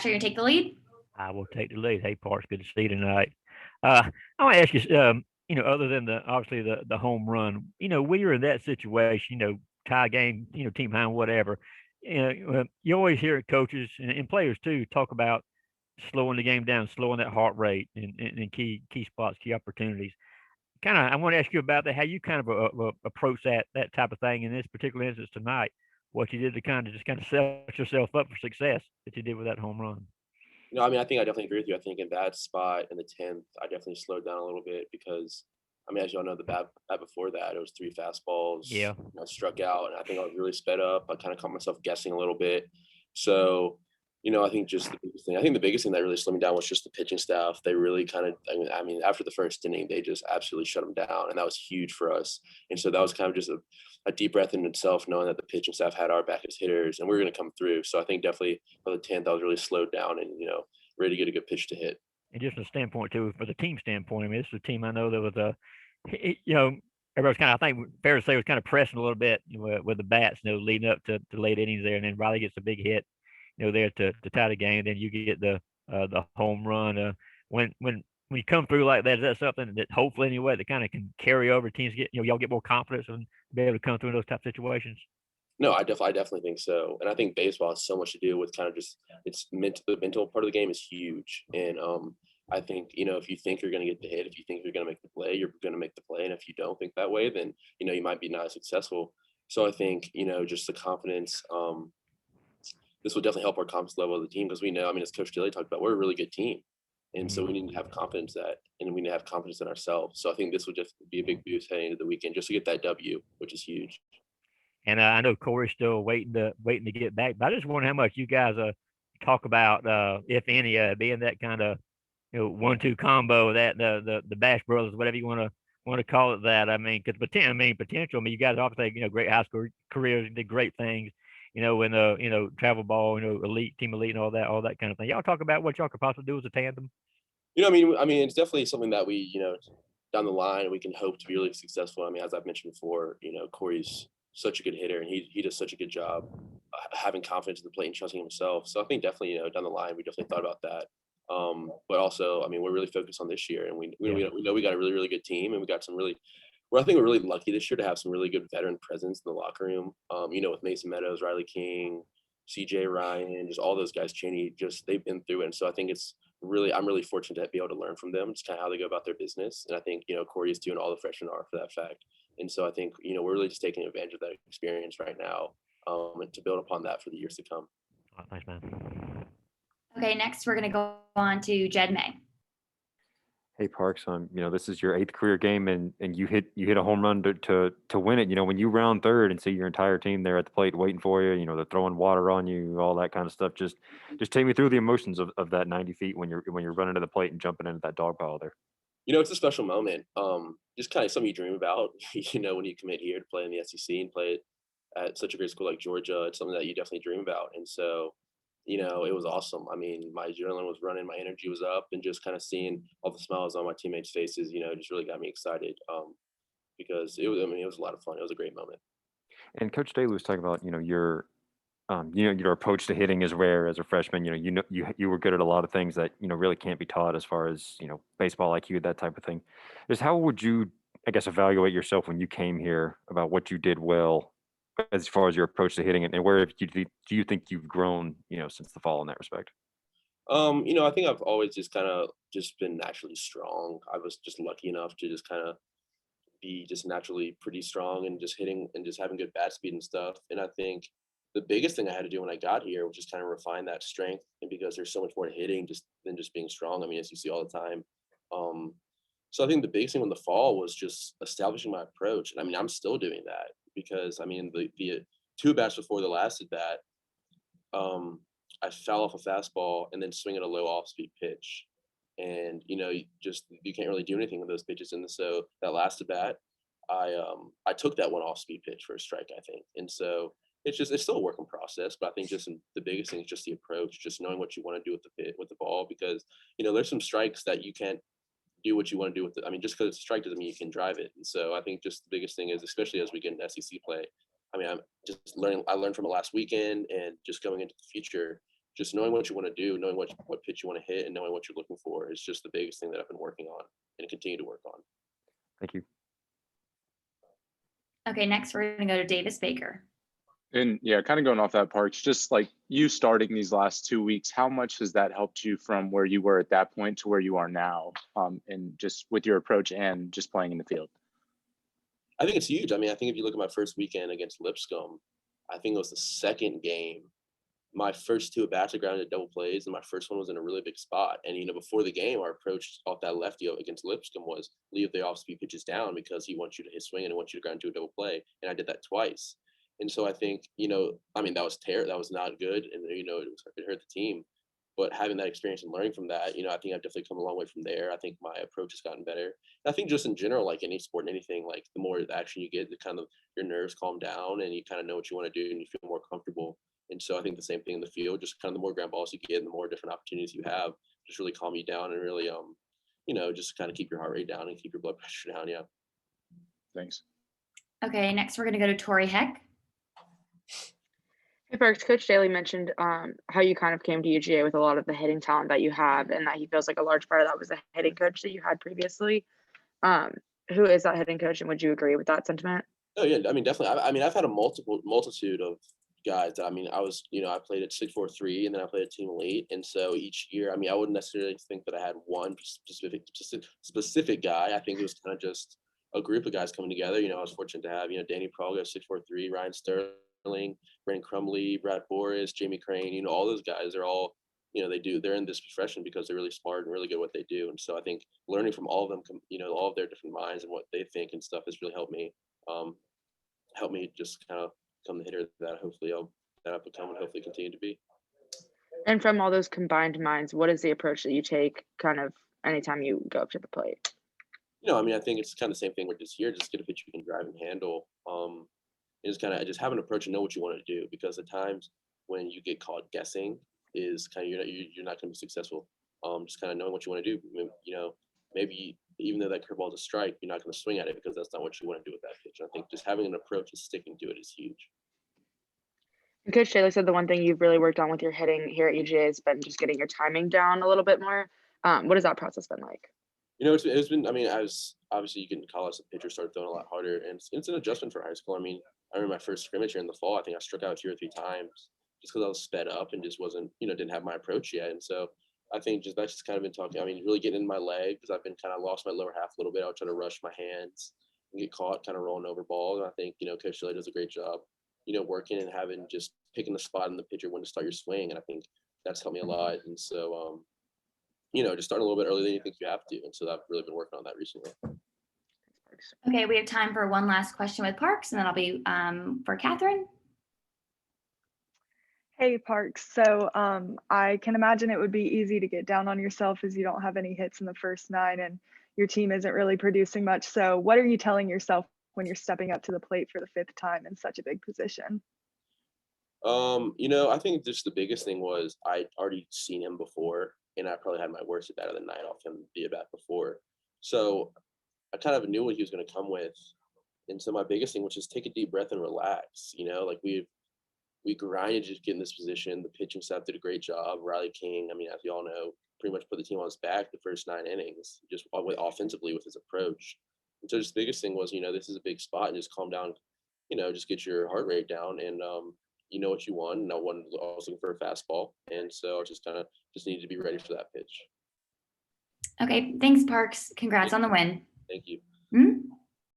Sure you take the lead. I will take the lead. Hey, Parks, good to see you tonight. I want to ask you, other than obviously the home run, when you're in that situation, tie game, team behind, whatever, you always hear coaches and players too talk about slowing the game down, slowing that heart rate in key spots, key opportunities. Kind of, I want to ask you about that. How you kind of approach that type of thing in this particular instance tonight. What you did to kind of set yourself up for success that you did with that home run. No, I mean, I think I definitely agree with you. I think in that spot in the 10th, I definitely slowed down a little bit because, I mean, as y'all know, the bat before that, it was three fastballs, Yeah. struck out, and I think I was really sped up. I kind of caught myself guessing a little bit. So, I think just the biggest thing that really slowed me down was just the pitching staff. They really kind of, I mean, after the first inning, they just absolutely shut them down, and that was huge for us. And so that was kind of just a deep breath in itself, knowing that the pitching staff had our back as hitters, and we were going to come through. So I think definitely by the 10th, I was really slowed down and ready to get a good pitch to hit. And just from a standpoint too, for the team standpoint, I mean, this is a team I know that was you know, everybody's kind of, I think, fair to say, was kind of pressing a little bit with the bats, leading up to late innings there, and then Riley gets a big hit, there to tie the game. Then you get the home run. When you come through like that, is that something that hopefully anyway that kind of can carry over? Teams get, y'all get more confidence and be able to come through in those type situations. No, I definitely think so, and I think baseball has so much to do with kind of just it's mental. The mental part of the game is huge, and I think if you think you're going to get the hit, if you think you're going to make the play, you're going to make the play, and if you don't think that way, then you might be not as successful. So I think just the confidence. This will definitely help our confidence level of the team because we know. I mean, as Coach Daly talked about, we're a really good team, and so we need to have confidence and we need to have confidence in ourselves. So I think this will just be a big boost heading into the weekend just to get that W, which is huge. And I know Corey's still waiting to get back. But I just wonder how much you guys talk about, if any, being that kind of 1-2 combo, that the Bash Brothers, whatever you want to call it. That I mean, because potential. I mean, you guys obviously great high school careers, did great things. In the travel ball, elite team elite and all that kind of thing. Y'all talk about what y'all could possibly do as a tandem. I mean, it's definitely something that we, down the line, we can hope to be really successful. I mean, as I've mentioned before, Corey's such a good hitter, and he does such a good job having confidence in the plate and trusting himself. So I think definitely, down the line, we definitely thought about that. But also, I mean, we're really focused on this year, and Yeah. we know we got a really really good team, and we got some really. Well, I think we're really lucky this year to have some really good veteran presence in the locker room. With Mason Meadows, Riley King, CJ Ryan, just all those guys, Cheney, just they've been through it. And so I think I'm really fortunate to be able to learn from them, just kind of how they go about their business. And I think, Corey is doing all the freshmen are for that fact. And so I think, we're really just taking advantage of that experience right now, and to build upon that for the years to come. Oh, thanks, man. Okay, next we're going to go on to Jed May. Hey Parks, this is your eighth career game, and you hit a home run to win it. When you round third and see your entire team there at the plate waiting for you, they're throwing water on you, all that kind of stuff. Just take me through the emotions of that 90 feet when you're running to the plate and jumping into that dog pile there. It's a special moment. Just kind of something you dream about, when you commit here to play in the SEC and play it at such a great school like Georgia. It's something that you definitely dream about. And so, it was awesome. I mean, my adrenaline was running, my energy was up, and just kind of seeing all the smiles on my teammates' faces, just really got me excited. Because it was a lot of fun. It was a great moment. And Coach Daly was talking about your approach to hitting is rare as a freshman. You were good at a lot of things that really can't be taught as far as baseball IQ, that type of thing. Just how would you, I guess, evaluate yourself when you came here about what you did well as far as your approach to hitting it, and where do you think you've grown since the fall in that respect? I think I've always just kind of just been naturally strong. I was just lucky enough to just kind of be just naturally pretty strong and just hitting and just having good bat speed and stuff. And I think the biggest thing I had to do when I got here was just kind of refine that strength. And because there's so much more to hitting just than just being strong. I mean, as you see all the time. Um, so I think the biggest thing in the fall was just establishing my approach. And I mean, I'm still doing that because I mean, the two bats before the last at bat, um, I foul off a fastball and then swing at a low off speed pitch. And you can't really do anything with those pitches. And so that last at bat, I took that one off speed pitch for a strike, I think. And so it's still a working process, but I think the biggest thing is just the approach, just knowing what you want to do with the ball, because there's some strikes that you can't do what you want to do with it. I mean, just because it's a strike doesn't mean you can drive it. And so I think just the biggest thing is, especially as we get into SEC play, I mean, I'm just learning. I learned from it last weekend, and just going into the future, just knowing what you want to do, knowing what pitch you want to hit, and knowing what you're looking for is just the biggest thing that I've been working on and continue to work on. Thank you. Okay, next we're going to go to Davis Baker. And yeah, kind of going off that, Parks, just like you starting these last 2 weeks, how much has that helped you from where you were at that point to where you are now, and just with your approach and just playing in the field? I think it's huge. I mean, I think if you look at my first weekend against Lipscomb, I think it was the second game. My first two at-bats I grounded double plays, and my first one was in a really big spot. And, before the game, our approach off that lefty against Lipscomb was leave the off-speed pitches down because he wants you to hit swing and he wants you to ground to a double play. And I did that twice. And so I think, that was terrible. That was not good. And, it hurt the team. But having that experience and learning from that, I think I've definitely come a long way from there. I think my approach has gotten better. And I think just in general, like any sport and anything, like the more action you get, the kind of your nerves calm down and you kind of know what you want to do and you feel more comfortable. And so I think the same thing in the field, just kind of the more ground balls you get and the more different opportunities you have, just really calm you down and really, just kind of keep your heart rate down and keep your blood pressure down. Yeah. Thanks. Okay, next we're going to go to Tori Heck. Hey, Parks, Coach Daly mentioned how you kind of came to UGA with a lot of the hitting talent that you have, and that he feels like a large part of that was the hitting coach that you had previously. Who is that hitting coach, and would you agree with that sentiment? Oh yeah, I mean definitely. I've had a multitude of guys that I played at 6'4" and then I played at team elite, and so each year, I wouldn't necessarily think that I had one specific guy. I think it was kind of just a group of guys coming together. I was fortunate to have Danny Praga, 6'4", Ryan Sterling, Brandon Crumley, Brad Boris, Jamie Crane. All those guys are all they're in this profession because they're really smart and really good at what they do. And so I think learning from all of them, all of their different minds and what they think and stuff has really helped me just kind of become the hitter that I've become and hopefully continue to be. And from all those combined minds, what is the approach that you take kind of anytime you go up to the plate? I think it's kind of the same thing with this year. Just get a pitch you can drive and handle. And just have an approach and know what you want to do, because the times when you get caught guessing is kind of you're not going to be successful. Just kind of knowing what you want to do. Maybe even though that curveball is a strike, you're not going to swing at it because that's not what you want to do with that pitch. I think just having an approach and sticking to it is huge. And Coach Taylor said the one thing you've really worked on with your hitting here at UGA has been just getting your timing down a little bit more. What has that process been like? It's been. Obviously you get in college, the pitcher started throwing a lot harder, and it's an adjustment for high school. I remember my first scrimmage here in the fall. I think I struck out 2 or 3 times just because I was sped up and just wasn't, didn't have my approach yet. And so I think that's just kind of been talking. Really getting in my leg, because I've been kind of lost my lower half a little bit. I would try to rush my hands and get caught kind of rolling over balls. And I think, Coach Shelley does a great job, working and having just picking the spot in the pitcher when to start your swing. And I think that's helped me a lot. And so, just start a little bit earlier than you think you have to. And so I've really been working on that recently. Okay, we have time for one last question with Parks, and then I'll be for Catherine. Hey, Parks. So I can imagine it would be easy to get down on yourself as you don't have any hits in the first 9 and your team isn't really producing much. So what are you telling yourself when you're stepping up to the plate for the 5th time in such a big position? I think just the biggest thing was I'd already seen him before, and I probably had my worst at bat of the night off him be a bat before. So I kind of knew what he was going to come with. And so my biggest thing was just take a deep breath and relax. We grinded to get in this position. The pitching staff did a great job. Riley King, as you all know, pretty much put the team on his back the first 9 innings, just offensively with his approach. And so just the biggest thing was, this is a big spot, and just calm down, just get your heart rate down, and you know what you want. No one was looking for a fastball. And so I just needed to be ready for that pitch. Okay, thanks, Parks. Congrats on the win. Thank you. Hmm?